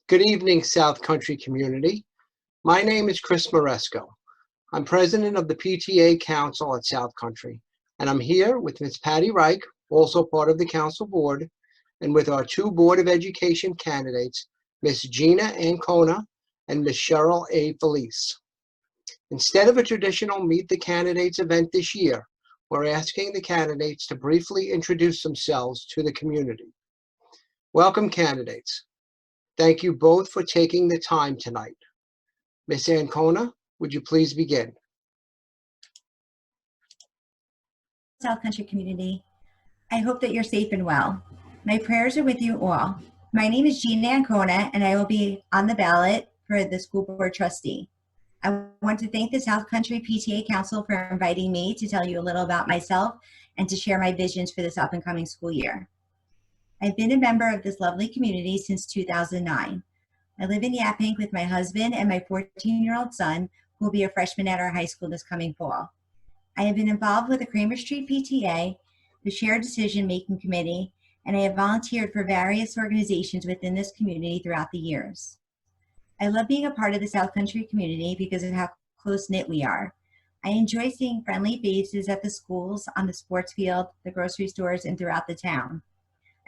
Good evening, South Country community. My name is Chris Moresco. I'm president of the PTA Council at South Country, and I'm here with Ms. Patty Reich, also part of the council board, and with our two Board of Education candidates, Ms. Gina Ancona and Ms. Cheryl A. Felice. Instead of a traditional Meet the Candidates event this year, we're asking the candidates to briefly introduce themselves to the community. Welcome, candidates. Thank you both for taking the time tonight. Ms. Ancona, would you please begin? South Country community, I hope that you're safe and well. My prayers are with you all. My name is Gina Ancona, and I will be on the ballot for the school board trustee. I want to thank the South Country PTA Council for inviting me to tell you a little about myself and to share my visions for this up and coming school year. I've been a member of this lovely community since 2009. I live in Yaphank with my husband and my 14-year-old son, who will be a freshman at our high school this coming fall. I have been involved with the Kramer Street PTA, the Shared Decision-Making Committee, and I have volunteered for various organizations within this community throughout the years. I love being a part of the South Country community because of how close-knit we are. I enjoy seeing friendly faces at the schools, on the sports field, the grocery stores, and throughout the town.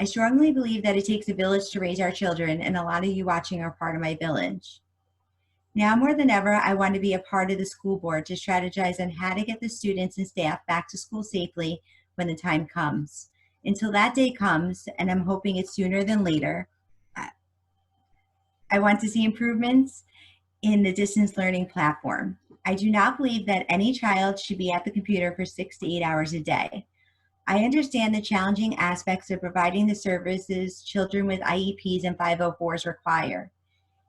I strongly believe that it takes a village to raise our children, and a lot of you watching are part of my village. Now more than ever, I want to be a part of the school board to strategize on how to get the students and staff back to school safely when the time comes. Until that day comes, and I'm hoping it's sooner than later, I want to see improvements in the distance learning platform. I do not believe that any child should be at the computer for 6 to 8 hours a day. I understand the challenging aspects of providing the services children with IEPs and 504s require.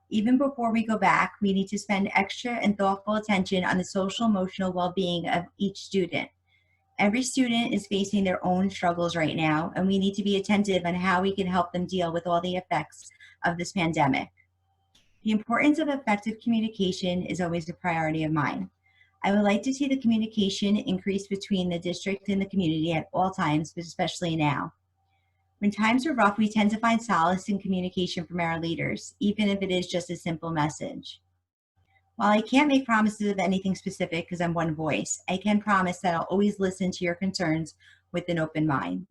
Even before we go back, we need to spend extra and thoughtful attention on the social emotional well-being of each student. Every student is facing their own struggles right now, and we need to be attentive on how we can help them deal with all the effects of this pandemic. The importance of effective communication is always a priority of mine. I would like to see the communication increase between the district and the community at all times, but especially now. When times are rough, we tend to find solace in communication from our leaders, even if it is just a simple message. While I can't make promises of anything specific because I'm one voice, I can promise that I'll always listen to your concerns with an open mind.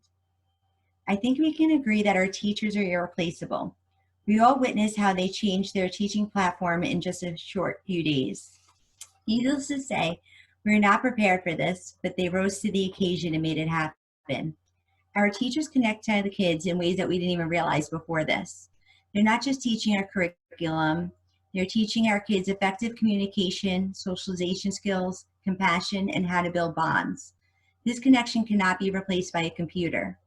I think we can agree that our teachers are irreplaceable. We all witnessed how they changed their teaching platform in just a short few days. Needless to say, we were not prepared for this, but they rose to the occasion and made it happen. Our teachers connect to the kids in ways that we didn't even realize before this. They're not just teaching our curriculum, they're teaching our kids effective communication, socialization skills, compassion, and how to build bonds. This connection cannot be replaced by a computer.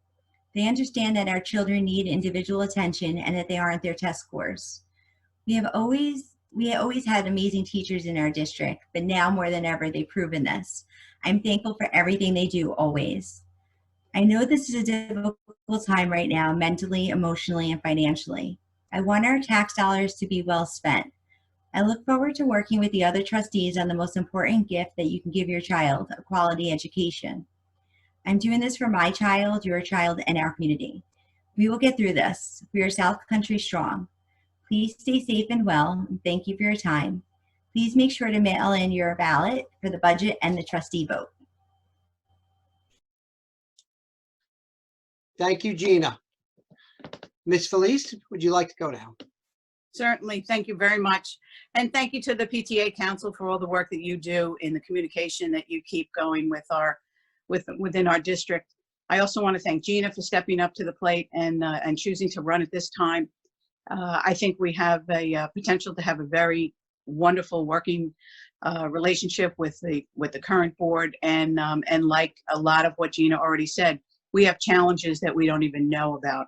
They understand that our children need individual attention and that they aren't their test scores. We have always had amazing teachers in our district, but now more than ever, they've proven this. I'm thankful for everything they do always. I know this is a difficult time right now, mentally, emotionally, and financially. I want our tax dollars to be well spent. I look forward to working with the other trustees on the most important gift that you can give your child, a quality education. I'm doing this for my child, your child, and our community. We will get through this. We are South Country strong. Please stay safe and well, and thank you for your time. Please make sure to mail in your ballot for the budget and the trustee vote. Thank you, Gina. Ms. Felice, would you like to go now? Certainly. Thank you very much. And thank you to the PTA Council for all the work that you do in the communication that you keep going with within our district. I also want to thank Gina for stepping up to the plate and choosing to run at this time. I think we have a potential to have a very wonderful working relationship with the current board, and like a lot of what Gina already said, we have challenges that we don't even know about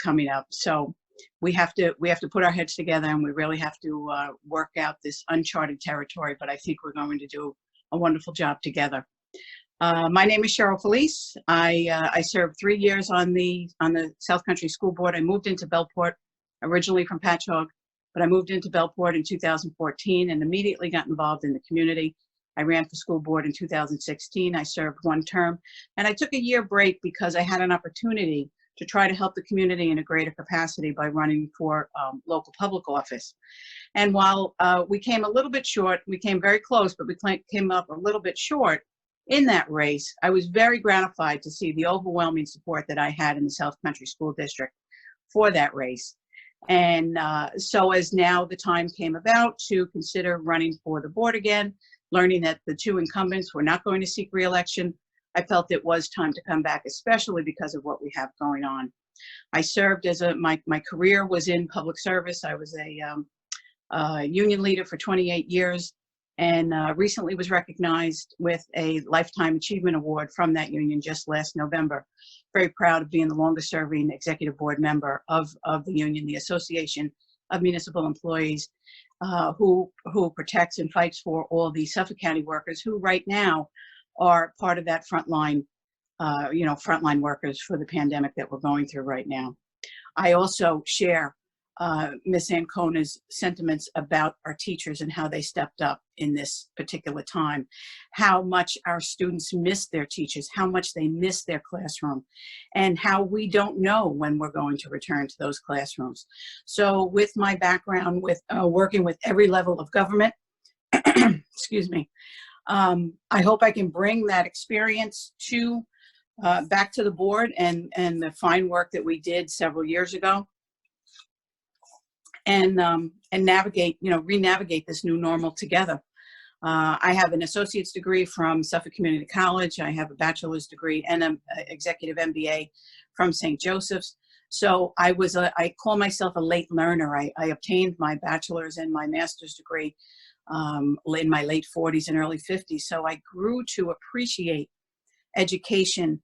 coming up. So we have to put our heads together, and we really have to work out this uncharted territory. But I think we're going to do a wonderful job together. My name is Cheryl Felice. I served 3 years on the South Country School Board. I moved into Bellport, originally from Patchogue, but I moved into Bellport in 2014 and immediately got involved in the community. I ran for school board in 2016. I served 1 term, and I took a year break because I had an opportunity to try to help the community in a greater capacity by running for local public office. And while we came a little bit short, we came very close, but we came up a little bit short in that race, I was very gratified to see the overwhelming support that I had in the South Country School District for that race. And so as now the time came about to consider running for the board again, learning that the two incumbents were not going to seek re-election, I felt it was time to come back, especially because of what we have going on. I served as my career was in public service. I was a union leader for 28 years and recently was recognized with a Lifetime Achievement Award from that union just last November. Very proud of being the longest serving executive board member of the union, the Association of Municipal Employees, who protects and fights for all the Suffolk County workers who right now are part of that frontline, frontline workers for the pandemic that we're going through right now. I also share Ms. Ancona's sentiments about our teachers and how they stepped up in this particular time, how much our students miss their teachers, how much they miss their classroom, and how we don't know when we're going to return to those classrooms. So with my background with working with every level of government, excuse me, I hope I can bring that experience to back to the board and the fine work that we did several years ago. And navigate, re-navigate this new normal together. I have an associate's degree from Suffolk Community College. I have a bachelor's degree and an executive MBA from St. Joseph's. So I call myself a late learner. I obtained my bachelor's and my master's degree in my late 40s and early 50s. So I grew to appreciate education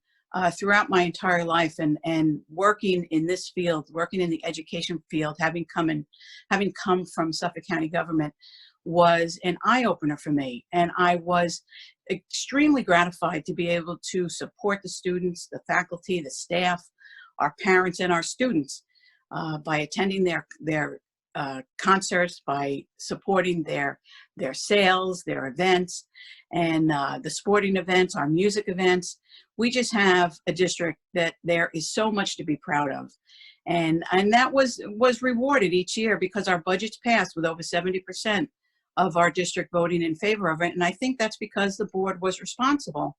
throughout my entire life, and working in this field, working in the education field, having come from Suffolk County government, was an eye-opener for me. And I was extremely gratified to be able to support the students, the faculty, the staff, our parents, and our students by attending their concerts, by supporting their sales, their events, and the sporting events, our music events. We just have a district that there is so much to be proud of. And that was rewarded each year because our budgets passed with over 70% of our district voting in favor of it. And I think that's because the board was responsible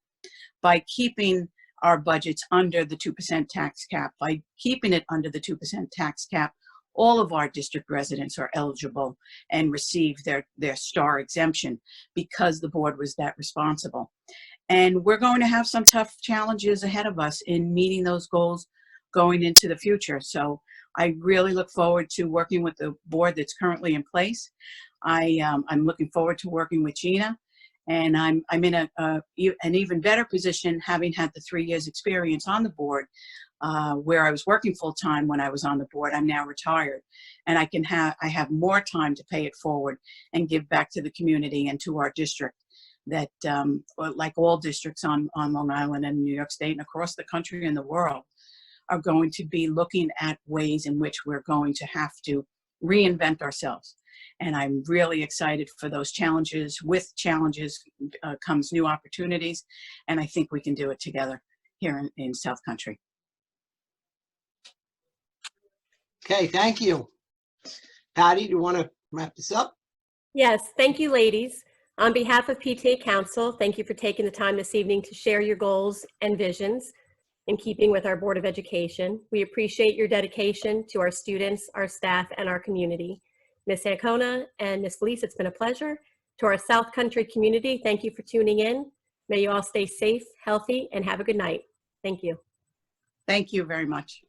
by keeping our budgets under the 2% tax cap. By keeping it under the 2% tax cap, all of our district residents are eligible and receive their STAR exemption because the board was that responsible. And we're going to have some tough challenges ahead of us in meeting those goals going into the future. So I really look forward to working with the board that's currently in place. I'm looking forward to working with Gina, and I'm in an even better position having had the 3 years experience on the board, where I was working full-time when I was on the board. I'm now retired, and I have more time to pay it forward and give back to the community and to our district that, like all districts on Long Island and New York State and across the country and the world, are going to be looking at ways in which we're going to have to reinvent ourselves. And I'm really excited for those challenges. With challenges comes new opportunities, and I think we can do it together here in South Country. Okay, thank you. Patty, do you want to wrap this up? Yes, thank you, ladies. On behalf of PTA Council, thank you for taking the time this evening to share your goals and visions in keeping with our Board of Education. We appreciate your dedication to our students, our staff, and our community. Ms. Ancona and Ms. Felice, it's been a pleasure. To our South Country community, thank you for tuning in. May you all stay safe, healthy, and have a good night. Thank you. Thank you very much.